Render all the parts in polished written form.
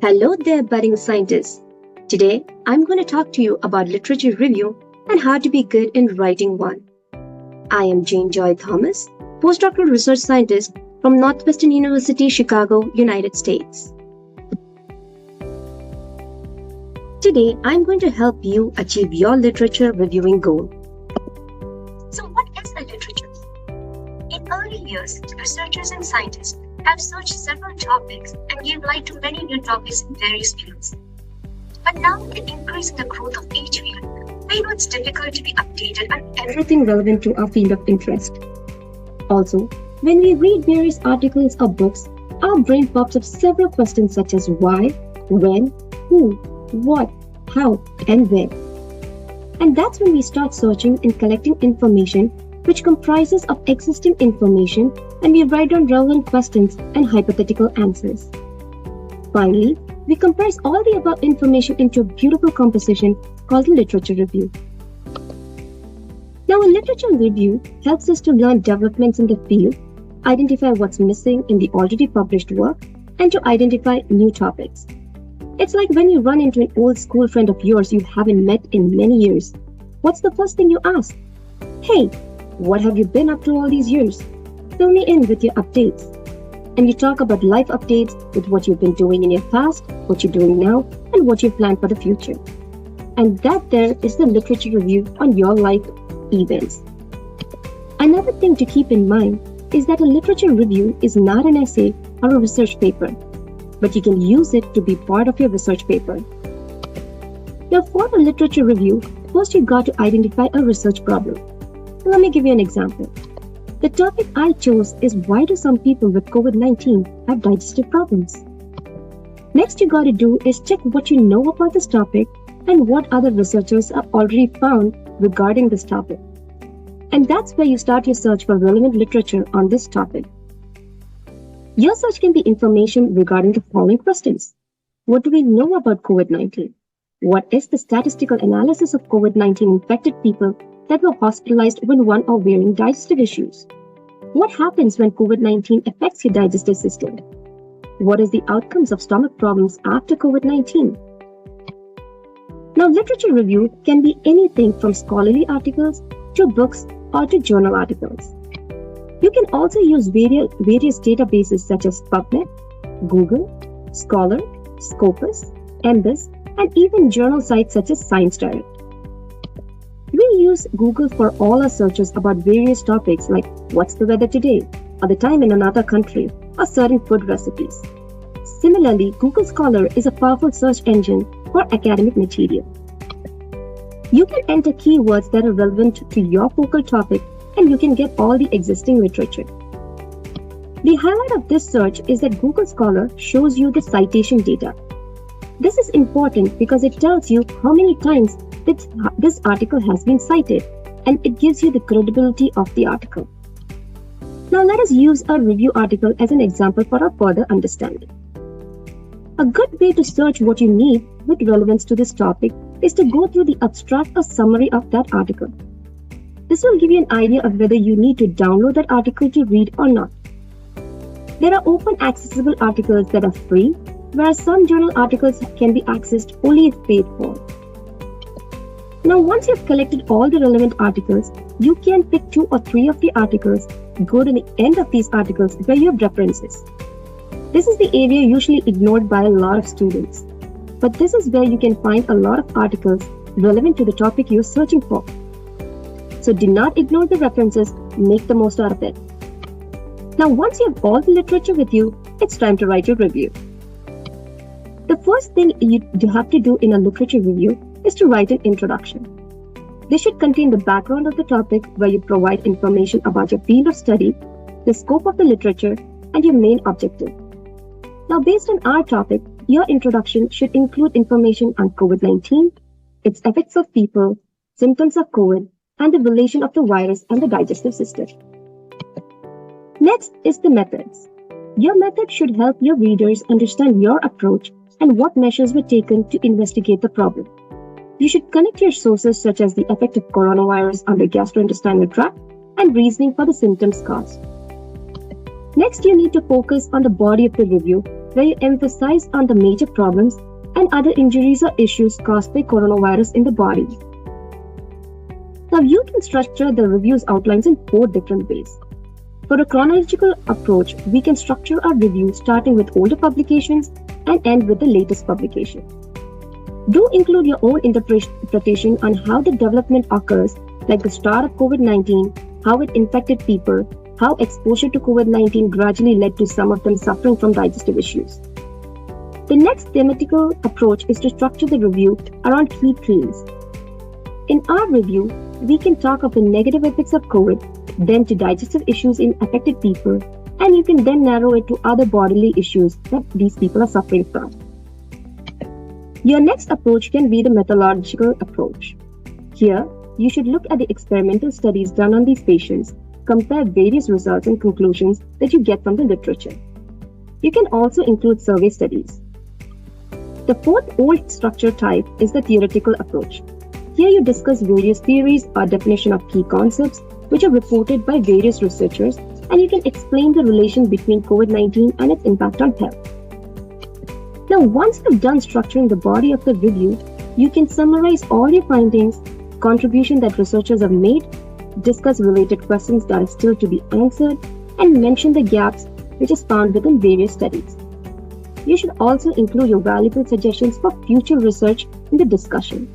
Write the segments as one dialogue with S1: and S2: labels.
S1: Hello there, budding scientists. Today, I'm going to talk to you about literature review and how to be good in writing one. I am Jane Joy Thomas, postdoctoral research scientist from Northwestern University, Chicago, United States. Today, I'm going to help you achieve your literature reviewing goal. So, what is the literature? In early years, researchers and scientists have searched several topics and gave light to many new topics in various fields. But now, with the increase in the growth of each field, we know it's difficult to be updated on everything relevant to our field of interest. Also, when we read various articles or books, our brain pops up several questions such as why, when, who, what, how, and where. And that's when we start searching and collecting information which comprises of existing information, and we write down relevant questions and hypothetical answers. Finally, we compress all the above information into a beautiful composition called a literature review. Now, a literature review helps us to learn developments in the field, identify what's missing in the already published work, and to identify new topics. It's like when you run into an old school friend of yours you haven't met in many years. What's the first thing you ask? Hey, what have you been up to all these years? Fill me in with your updates. And you talk about life updates with what you've been doing in your past, what you're doing now, and what you plan for the future. And that there is the literature review on your life events. Another thing to keep in mind is that a literature review is not an essay or a research paper, but you can use it to be part of your research paper. Now, for a literature review, first you got to identify a research problem. Let me give you an example. The topic I chose is why do some people with COVID-19 have digestive problems? Next you got to do is check what you know about this topic and what other researchers have already found regarding this topic. And that's where you start your search for relevant literature on this topic. Your search can be information regarding the following questions. What do we know about COVID-19? What is the statistical analysis of COVID-19 infected people that were hospitalized when one or wearing digestive issues? What happens when COVID-19 affects your digestive system? What is the outcomes of stomach problems after COVID-19? Now, literature review can be anything from scholarly articles to books or to journal articles. You can also use various databases such as PubMed, Google, Scholar, Scopus, Embis, and even journal sites such as ScienceDirect. We use Google for all our searches about various topics like what's the weather today, or the time in another country, or certain food recipes. Similarly, Google Scholar is a powerful search engine for academic material. You can enter keywords that are relevant to your focal topic and you can get all the existing literature. The highlight of this search is that Google Scholar shows you the citation data. This is important because it tells you how many times this article has been cited, and it gives you the credibility of the article. Now let us use a review article as an example for our further understanding. A good way to search what you need with relevance to this topic is to go through the abstract or summary of that article. This will give you an idea of whether you need to download that article to read or not. There are open accessible articles that are free, whereas some journal articles can be accessed only if paid for. Now, once you've collected all the relevant articles, you can pick 2 or 3 of the articles, go to the end of these articles where you have references. This is the area usually ignored by a lot of students, but this is where you can find a lot of articles relevant to the topic you're searching for. So do not ignore the references, make the most out of it. Now, once you have all the literature with you, it's time to write your review. The first thing you have to do in a literature review is to write an introduction. This should contain the background of the topic where you provide information about your field of study, the scope of the literature, and your main objective. Now, based on our topic, your introduction should include information on COVID-19, its effects of people, symptoms of COVID, and the relation of the virus and the digestive system. Next is the methods. Your method should help your readers understand your approach and what measures were taken to investigate the problem. You should connect your sources such as the effect of coronavirus on the gastrointestinal tract and reasoning for the symptoms caused. Next, you need to focus on the body of the review where you emphasize on the major problems and other injuries or issues caused by coronavirus in the body. Now, you can structure the review's outlines in 4 different ways. For a chronological approach, we can structure our review starting with older publications and end with the latest publication. Do include your own interpretation on how the development occurs, like the start of COVID-19, how it infected people, how exposure to COVID-19 gradually led to some of them suffering from digestive issues. The next thematical approach is to structure the review around key themes. In our review, we can talk of the negative effects of COVID, then to digestive issues in affected people, and you can then narrow it to other bodily issues that these people are suffering from. Your next approach can be the methodological approach. Here, you should look at the experimental studies done on these patients, compare various results and conclusions that you get from the literature. You can also include survey studies. The fourth old structure type is the theoretical approach. Here you discuss various theories or definition of key concepts which are reported by various researchers, and you can explain the relation between COVID-19 and its impact on health. Now, once you've done structuring the body of the review, you can summarize all your findings, contributions that researchers have made, discuss related questions that are still to be answered, and mention the gaps which is found within various studies. You should also include your valuable suggestions for future research in the discussion.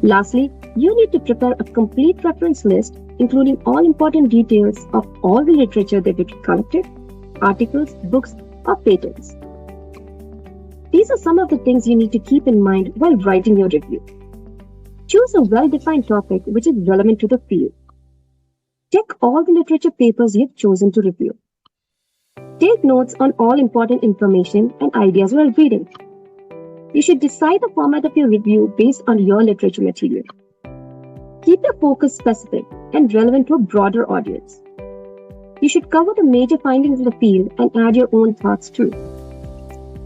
S1: Lastly, you need to prepare a complete reference list including all important details of all the literature that you collected, articles, books, or patents. These are some of the things you need to keep in mind while writing your review. Choose a well-defined topic which is relevant to the field. Check all the literature papers you have chosen to review. Take notes on all important information and ideas while reading. You should decide the format of your review based on your literature material. Keep your focus specific and relevant to a broader audience. You should cover the major findings in the field and add your own thoughts too.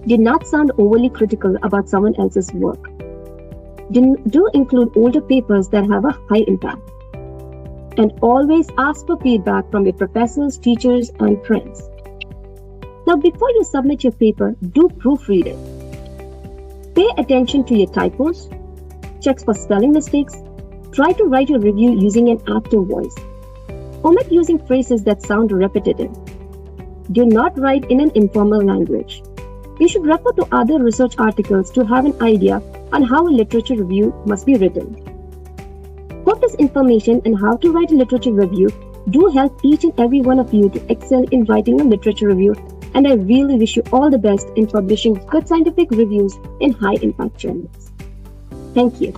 S1: Do not sound overly critical about someone else's work. Do include older papers that have a high impact. And always ask for feedback from your professors, teachers, and friends. Now, before you submit your paper, do proofread it. Pay attention to your typos, checks for spelling mistakes. Try to write your review using an active voice. Omit using phrases that sound repetitive. Do not write in an informal language. You should refer to other research articles to have an idea on how a literature review must be written. Hope this information on how to write a literature review do help each and every one of you to excel in writing a literature review, and I really wish you all the best in publishing good scientific reviews in high impact journals. Thank you.